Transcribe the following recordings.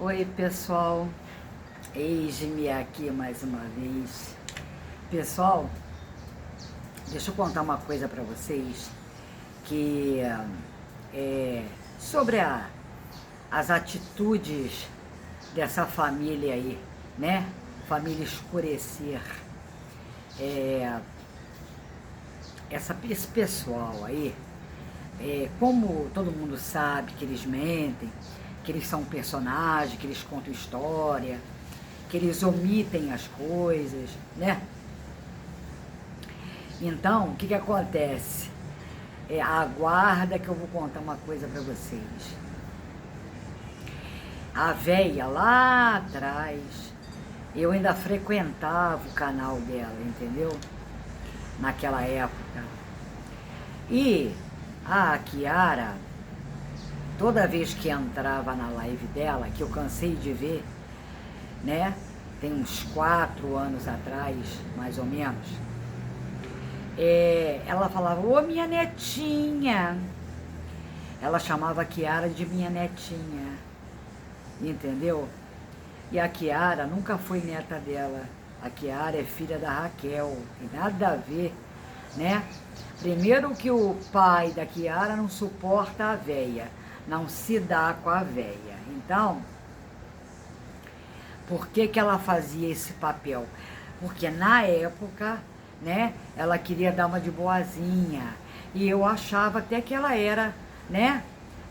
Oi pessoal, eis-me aqui mais uma vez. Pessoal, deixa eu contar uma coisa para vocês que é sobre as atitudes dessa família aí, né? Família Escurecer. Esse pessoal aí, como todo mundo sabe que eles mentem, que eles são personagens, que eles contam história, que eles omitem as coisas, né? Então, o que acontece? Aguarda que eu vou contar uma coisa para vocês. A véia lá atrás, eu ainda frequentava o canal dela, entendeu? Naquela época. E a Kiara, toda vez que entrava na live dela, que eu cansei de ver, né? Tem uns 4 anos atrás, mais ou menos, ela falava, ô minha netinha. Ela chamava a Kiara de minha netinha, entendeu? E a Kiara nunca foi neta dela. A Kiara é filha da Raquel, tem nada a ver, né? Primeiro que o pai da Kiara não suporta a véia, não se dá com a véia. Então, por que ela fazia esse papel? Porque na época, né, ela queria dar uma de boazinha. E eu achava até que ela era, né,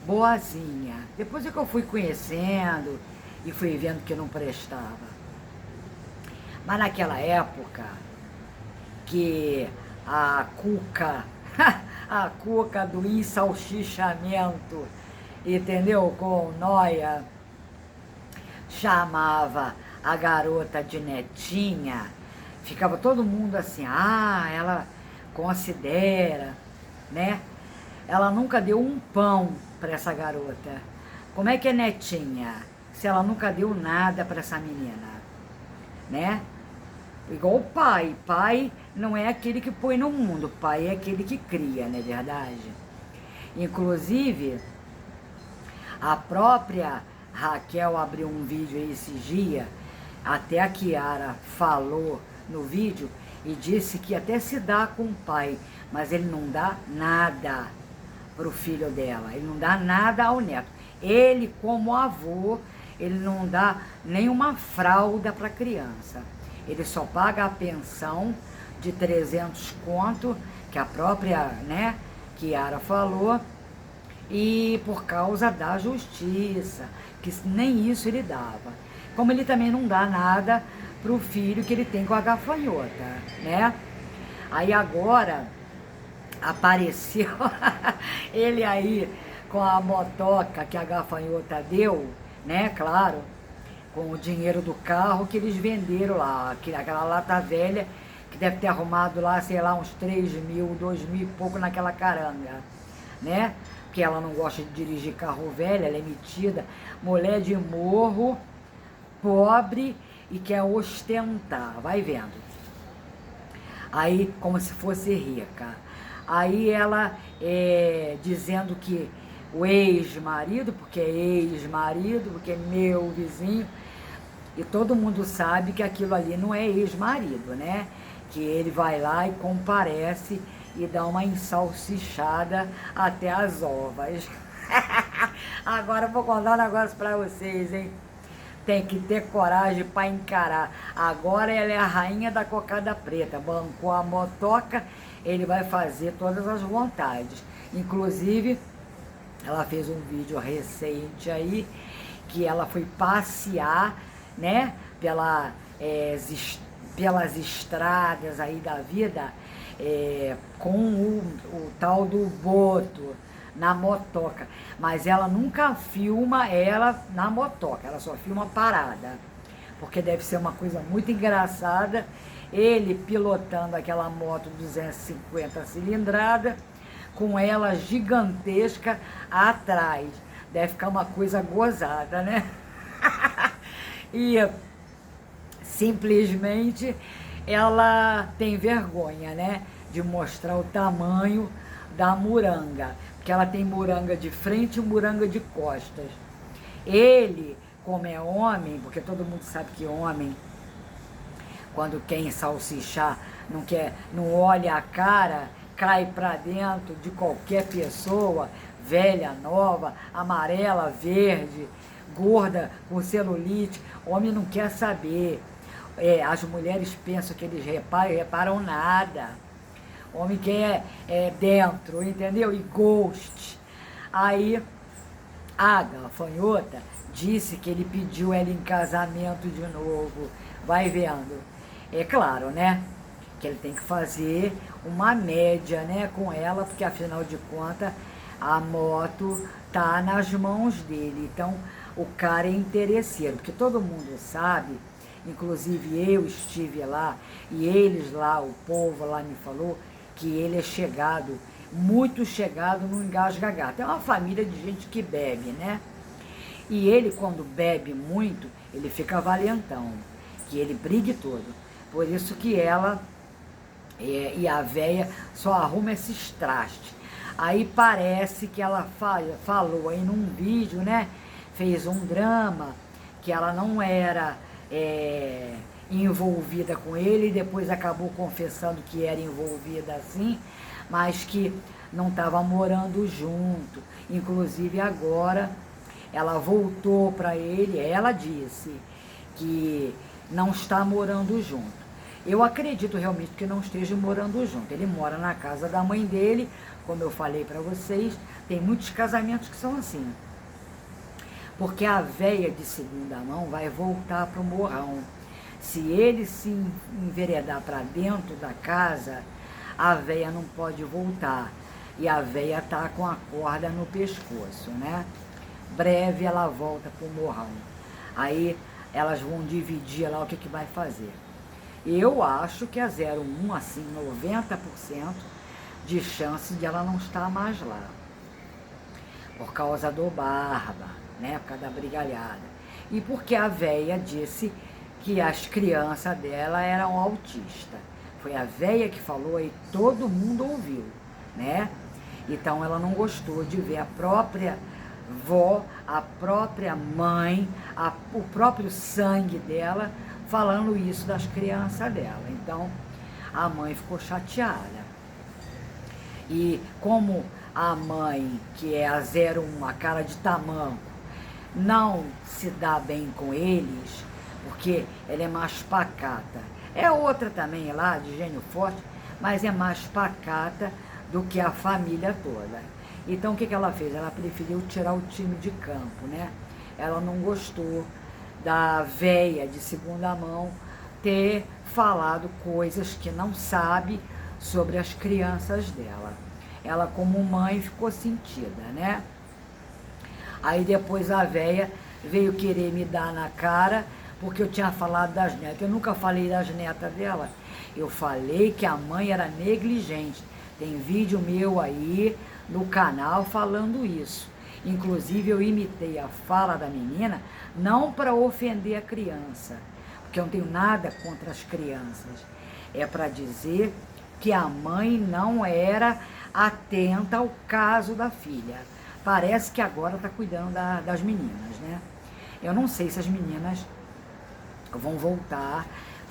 boazinha. Depois é que eu fui conhecendo e fui vendo que não prestava. Mas naquela época, que a Cuca, a Cuca do ensalchichamento, entendeu? Com nóia, chamava a garota de netinha, ficava todo mundo assim, ela considera, né? Ela nunca deu um pão para essa garota. Como é que é netinha? Se ela nunca deu nada para essa menina, né? Igual o pai. Pai não é aquele que põe no mundo, pai é aquele que cria, não é verdade? Inclusive, a própria Raquel abriu um vídeo aí esses dias, até a Kiara falou no vídeo e disse que até se dá com o pai, mas ele não dá nada pro filho dela, ele não dá nada ao neto. Ele, como avô, ele não dá nenhuma fralda para a criança. Ele só paga a pensão de 300 conto, que a própria, né, Kiara falou, e por causa da justiça, que nem isso ele dava. Como ele também não dá nada pro filho que ele tem com a gafanhota, né? Aí agora apareceu ele aí com a motoca que a gafanhota deu, né, claro, com o dinheiro do carro que eles venderam lá, aquela lata velha, que deve ter arrumado lá, sei lá, uns 3 mil, 2 mil e pouco naquela caranga, né? Porque ela não gosta de dirigir carro velho, ela é metida, mulher de morro, pobre e quer ostentar, vai vendo. Aí, como se fosse rica. Aí ela dizendo que o ex-marido, porque é ex-marido, porque é meu vizinho, e todo mundo sabe que aquilo ali não é ex-marido, né? Que ele vai lá e comparece e dá uma ensalsichada até as ovas. Agora eu vou contar um negócio pra vocês, hein? Tem que ter coragem para encarar. Agora ela é a rainha da cocada preta. Bancou a motoca, ele vai fazer todas as vontades. Inclusive, ela fez um vídeo recente aí, que ela foi passear, né, pelas estradas aí da vida, com o tal do Boto na motoca, mas ela nunca filma ela na motoca, ela só filma parada, porque deve ser uma coisa muito engraçada, ele pilotando aquela moto 250 cilindrada, com ela gigantesca atrás, deve ficar uma coisa gozada, né? E simplesmente ela tem vergonha, né, de mostrar o tamanho da muranga, porque ela tem muranga de frente e muranga de costas. Ele, como é homem, porque todo mundo sabe que homem, quando quer salsichar, não olha a cara, cai pra dentro de qualquer pessoa, velha, nova, amarela, verde, gorda, com celulite. Homem não quer saber. As mulheres pensam que eles reparam nada. Homem quer dentro, entendeu? E ghost. Aí a gafanhota disse que ele pediu ela em casamento de novo. Vai vendo. É claro, né? Que ele tem que fazer uma média, né, com ela, porque afinal de contas a moto tá nas mãos dele. Então o cara é interesseiro, porque todo mundo sabe, inclusive eu estive lá e eles lá, o povo lá me falou que ele é chegado, muito chegado no engasga-gato. É uma família de gente que bebe, né? E ele, quando bebe muito, ele fica valentão, que ele brigue todo. Por isso que ela e a véia só arruma esses trastes. Aí parece que ela falou aí num vídeo, né? Fez um drama, que ela não era envolvida com ele, e depois acabou confessando que era envolvida assim, mas que não estava morando junto. Inclusive agora ela voltou para ele, ela disse que não está morando junto. Eu acredito realmente que não esteja morando junto. Ele mora na casa da mãe dele, como eu falei para vocês, tem muitos casamentos que são assim. Porque a véia de segunda mão vai voltar para o morrão. Se ele se enveredar para dentro da casa, a véia não pode voltar. E a véia tá com a corda no pescoço, né? Breve ela volta para o morrão. Aí elas vão dividir lá o que vai fazer. Eu acho que a 01, assim, 90% de chance de ela não estar mais lá. Por causa do Barba, né? Por causa da brigalhada. E porque a véia disse que as crianças dela eram autistas. Foi a véia que falou e todo mundo ouviu, né? Então ela não gostou de ver a própria vó, a própria mãe, o próprio sangue dela falando isso das crianças dela. Então a mãe ficou chateada. E como a mãe, que é a 01, a cara de tamanco, não se dá bem com eles, porque ela é mais pacata. É outra também lá, de gênio forte, mas é mais pacata do que a família toda. Então o que ela fez? Ela preferiu tirar o time de campo, né? Ela não gostou da véia de segunda mão ter falado coisas que não sabe sobre as crianças dela. Ela, como mãe, ficou sentida, né? Aí depois a véia veio querer me dar na cara, porque eu tinha falado das netas. Eu nunca falei das netas dela. Eu falei que a mãe era negligente. Tem vídeo meu aí no canal falando isso. Inclusive eu imitei a fala da menina, não para ofender a criança, porque eu não tenho nada contra as crianças. É para dizer que a mãe não era atenta ao caso da filha. Parece que agora está cuidando das meninas, né? Eu não sei se as meninas vão voltar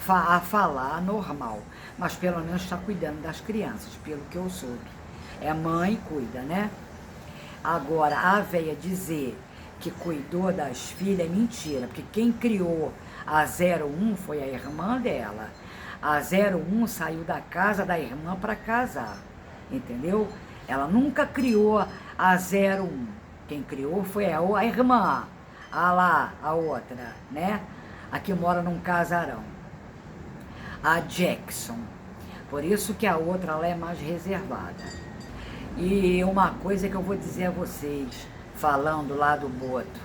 a falar normal, mas pelo menos está cuidando das crianças, pelo que eu soube. É mãe cuida, né? Agora, a véia dizer que cuidou das filhas é mentira, porque quem criou a 01 foi a irmã dela. A 01 saiu da casa da irmã para casar, entendeu? Ela nunca criou a 01. Quem criou foi a irmã, a outra, né? A que mora num casarão. A Jackson. Por isso que a outra ela é mais reservada. E uma coisa que eu vou dizer a vocês, falando lá do Boto.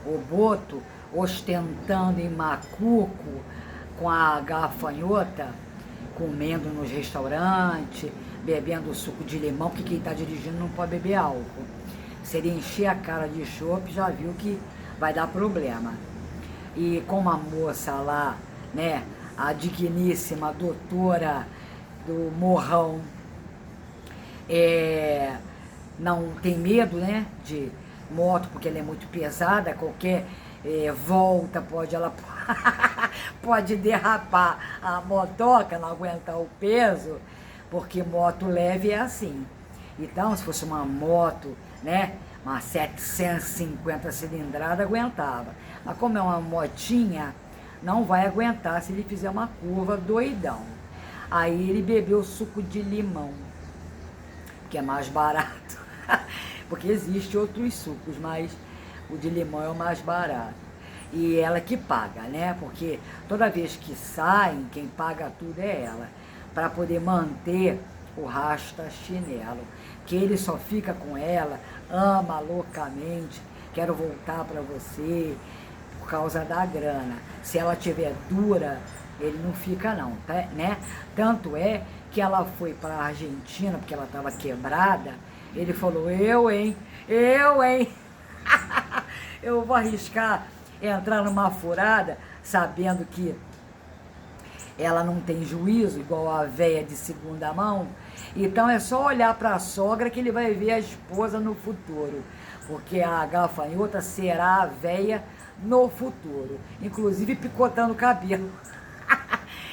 O Boto ostentando em macuco com a gafanhota, comendo nos restaurantes, bebendo suco de limão, porque quem está dirigindo não pode beber álcool. Se ele encher a cara de chope, já viu que vai dar problema. E como a moça lá, né, a digníssima doutora do Morrão, não tem medo, né, de moto, porque ela é muito pesada, qualquer volta, pode derrapar a motoca, não aguentar o peso, porque moto leve é assim. Então, se fosse uma moto, né, uma 750 cilindrada, aguentava. Mas como é uma motinha, não vai aguentar se ele fizer uma curva doidão. Aí ele bebeu suco de limão, que é mais barato. Porque existe outros sucos, mas o de limão é o mais barato. E ela que paga, né? Porque toda vez que saem, quem paga tudo é ela. Para poder manter o rasta chinelo. Que ele só fica com ela, ama loucamente, quero voltar para você, por causa da grana. Se ela tiver dura, ele não fica não, tá, né? Tanto é que ela foi para a Argentina, porque ela estava quebrada, ele falou, eu, hein? Eu vou arriscar entrar numa furada, sabendo que ela não tem juízo, igual a véia de segunda mão. Então é só olhar para a sogra que ele vai ver a esposa no futuro, porque a gafanhota será a véia no futuro, inclusive picotando o cabelo.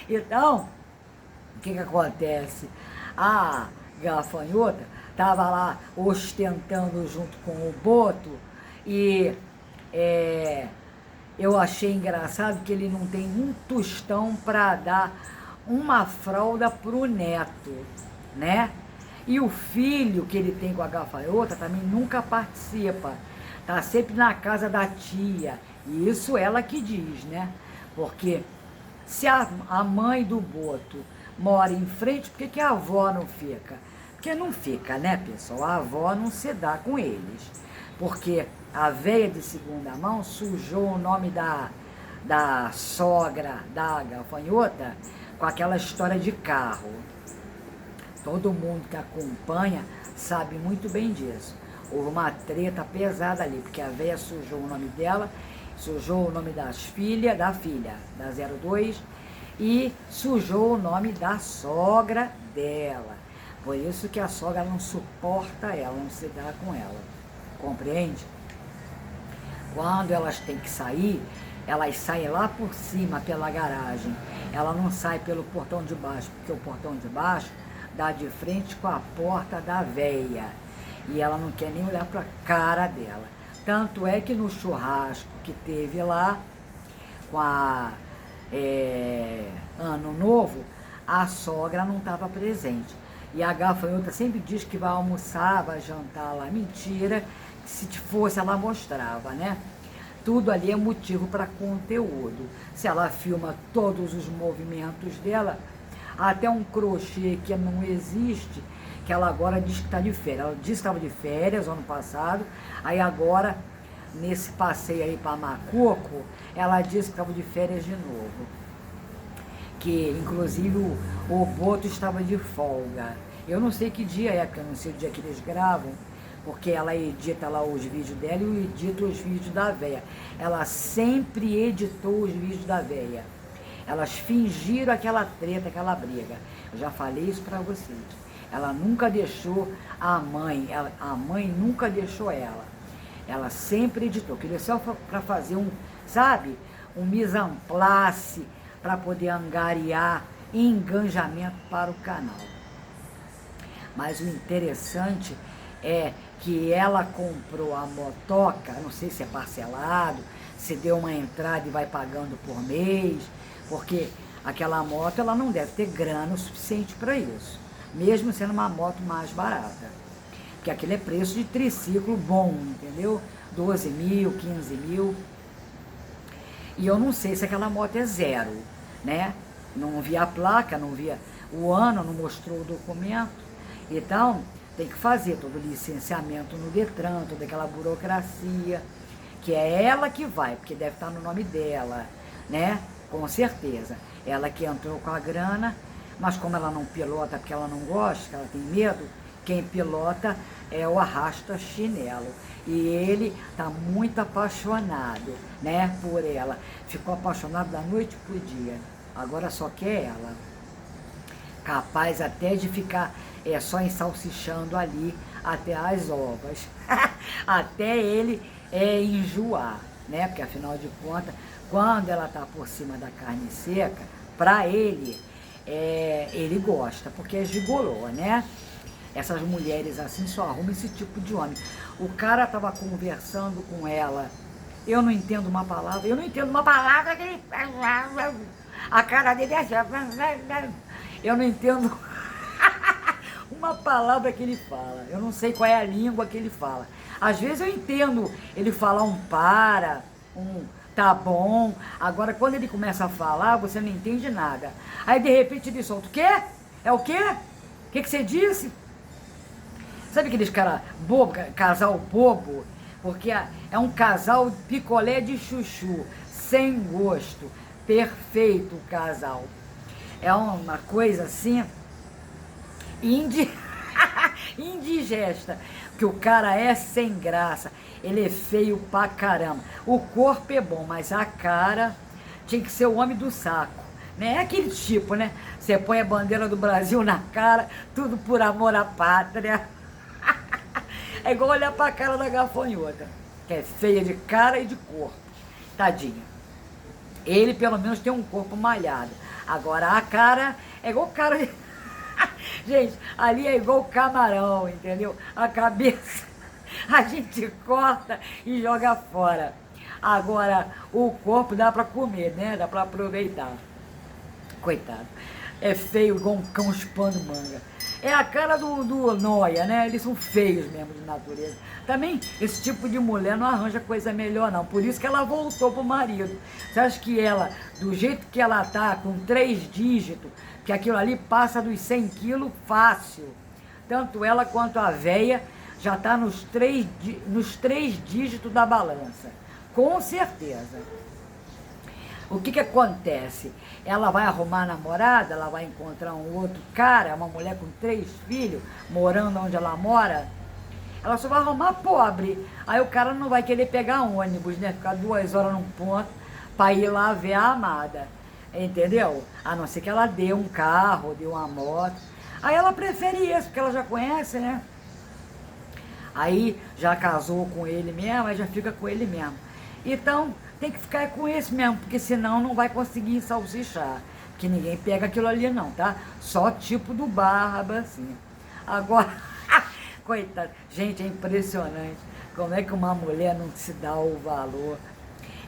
Então, o que acontece? A gafanhota estava lá ostentando junto com o boto e eu achei engraçado que ele não tem um tostão para dar uma fralda pro neto, né? E o filho que ele tem com a gafanhota também nunca participa, tá sempre na casa da tia, e isso ela que diz, né? Porque se a mãe do boto mora em frente, por que a avó não fica? Porque não fica, né, pessoal? A avó não se dá com eles, porque a véia de segunda mão sujou o nome da sogra da gafanhota com aquela história de carro. Todo mundo que acompanha sabe muito bem disso. Houve uma treta pesada ali, porque a véia sujou o nome dela, sujou o nome da filha, da 02, e sujou o nome da sogra dela. Por isso que a sogra não suporta ela, não se dá com ela. Compreende? Quando elas têm que sair, elas saem lá por cima, pela garagem. Ela não sai pelo portão de baixo, porque o portão de baixo dá de frente com a porta da véia. E ela não quer nem olhar para a cara dela. Tanto é que no churrasco que teve lá, com a Ano Novo, a sogra não estava presente. E a gafanhota sempre diz que vai almoçar, vai jantar lá. Mentira, que se fosse ela mostrava, né? Tudo ali é motivo para conteúdo. Se ela filma todos os movimentos dela, até um crochê que não existe, que ela agora diz que está de férias. Ela disse que estava de férias ano passado, aí agora, nesse passeio aí para Macoco, ela disse que estava de férias de novo. Que inclusive o boto estava de folga. Eu não sei que dia é, porque eu não sei o dia que eles gravam, porque ela edita lá os vídeos dela e eu edito os vídeos da véia. Ela sempre editou os vídeos da véia. Elas fingiram aquela treta, aquela briga. Eu já falei isso para vocês. Ela nunca deixou a mãe nunca deixou ela. Ela sempre editou. Queria só para fazer sabe, um mise en place, para poder angariar engajamento para o canal. Mas o interessante é que ela comprou a motoca, não sei se é parcelado, se deu uma entrada e vai pagando por mês, porque aquela moto ela não deve ter grana o suficiente para isso, mesmo sendo uma moto mais barata. Porque aquele é preço de triciclo bom, entendeu? 12 mil, 15 mil. E eu não sei se aquela moto é zero, né? Não via a placa, não via o ano, não mostrou o documento. Então, tem que fazer todo o licenciamento no Detran, toda aquela burocracia, que é ela que vai, porque deve estar no nome dela, né? Com certeza. Ela que entrou com a grana, mas como ela não pilota porque ela não gosta, que ela tem medo, quem pilota é o arrasta chinelo. E ele está muito apaixonado, né, por ela. Ficou apaixonado da noite pro dia. Agora só quer ela. Capaz até de ficar só ensalsichando ali até as ovas. Até ele enjoar, né? Porque afinal de contas, quando ela tá por cima da carne seca, pra ele, ele gosta, porque é gigolô, né? Essas mulheres assim só arrumam esse tipo de homem. O cara tava conversando com ela, eu não entendo uma palavra, que ele... A cara dele é assim, eu não entendo uma palavra que ele fala, eu não sei qual é a língua que ele fala. Às vezes eu entendo ele falar um para, um tá bom, agora quando ele começa a falar, você não entende nada. Aí de repente ele solta, o quê? É o quê? O que você disse? Sabe aqueles cara bobo, casal bobo? Porque é um casal picolé de chuchu, sem gosto, perfeito o casal. É uma coisa assim, indigesta, que o cara é sem graça, ele é feio pra caramba. O corpo é bom, mas a cara tinha que ser o homem do saco, né? É aquele tipo, né? Você põe a bandeira do Brasil na cara, tudo por amor à pátria. É igual olhar pra cara da gafanhota, que é feia de cara e de corpo. Tadinha. Ele pelo menos tem um corpo malhado. Agora a cara é igual cara de... Gente, ali é igual camarão, entendeu? A cabeça a gente corta e joga fora. Agora o corpo dá pra comer, né? Dá pra aproveitar. Coitado. É feio igual um cão chupando manga. É a cara do nóia, né? Eles são feios mesmo de natureza. Também esse tipo de mulher não arranja coisa melhor, não. Por isso que ela voltou pro marido. Você acha que ela, do jeito que ela tá, com 3 dígitos, que aquilo ali passa dos 100 quilos fácil. Tanto ela quanto a véia já tá nos 3 dígitos da balança. Com certeza. O que acontece? Ela vai arrumar namorada, ela vai encontrar um outro cara, uma mulher com 3 filhos, morando onde ela mora, ela só vai arrumar pobre. Aí o cara não vai querer pegar ônibus, né? Ficar 2 horas num ponto para ir lá ver a amada, entendeu? A não ser que ela dê um carro, dê uma moto. Aí ela prefere isso, porque ela já conhece, né? Aí já casou com ele mesmo, aí já fica com ele mesmo. Então, tem que ficar com esse mesmo, porque senão não vai conseguir salsichar. Que ninguém pega aquilo ali não, tá? Só tipo do Barba, assim. Agora, coitado, gente, é impressionante como é que uma mulher não se dá o valor.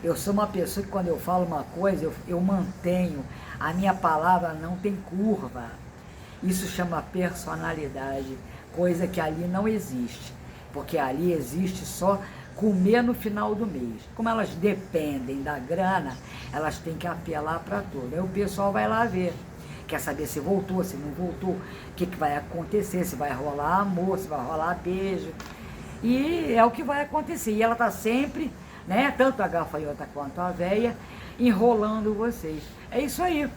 Eu sou uma pessoa que quando eu falo uma coisa, eu mantenho. A minha palavra não tem curva. Isso chama personalidade, coisa que ali não existe. Porque ali existe só comer no final do mês. Como elas dependem da grana, elas têm que apelar para tudo. Aí o pessoal vai lá ver. Quer saber se voltou, se não voltou, o que vai acontecer, se vai rolar amor, se vai rolar beijo. E é o que vai acontecer. E ela tá sempre, né, tanto a gafanhota quanto a véia, enrolando vocês. É isso aí.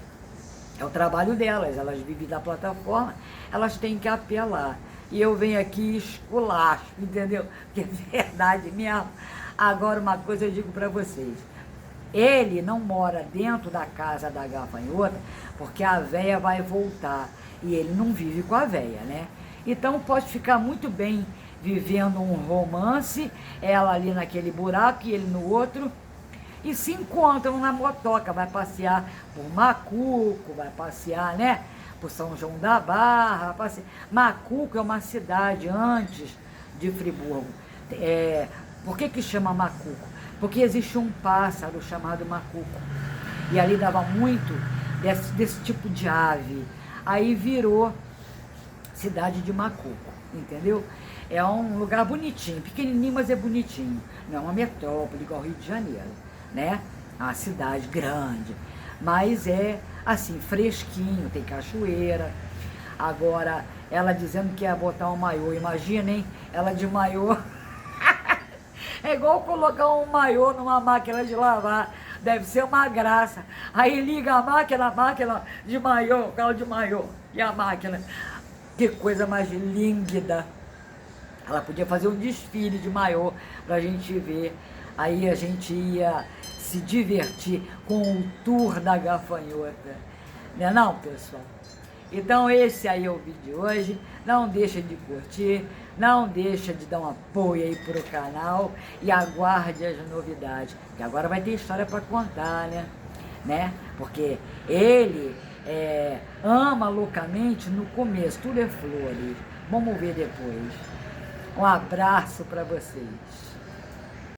É o trabalho delas. Elas vivem da plataforma, elas têm que apelar. E eu venho aqui e esculacho, entendeu? Porque é verdade mesmo. Agora, uma coisa eu digo para vocês. Ele não mora dentro da casa da gafanhota, porque a véia vai voltar. E ele não vive com a véia, né? Então, pode ficar muito bem vivendo um romance, ela ali naquele buraco e ele no outro, e se encontram na motoca. Vai passear por Macuco, vai passear, né? Por São João da Barra. Macuco é uma cidade antes de Friburgo. Por que chama Macuco? Porque existe um pássaro chamado macuco. E ali dava muito desse tipo de ave. Aí virou cidade de Macuco, entendeu? É um lugar bonitinho, pequenininho, mas é bonitinho. Não é uma metrópole igual Rio de Janeiro, né? É uma cidade grande. Mas é assim, fresquinho, tem cachoeira. Agora, ela dizendo que ia botar um maiô, imagina, hein? Ela de maiô. É igual colocar um maiô numa máquina de lavar. Deve ser uma graça. Aí liga a máquina de maiô, carro de maiô. E a máquina. Que coisa mais língida. Ela podia fazer um desfile de maiô pra gente ver. Aí a gente ia se divertir com o tour da gafanhota. Não é não, pessoal? Então esse aí é o vídeo de hoje. Não deixa de curtir, não deixa de dar um apoio aí pro canal e aguarde as novidades. Que agora vai ter história para contar, né? Porque ele ama loucamente no começo, tudo é flores. Vamos ver depois. Um abraço para vocês.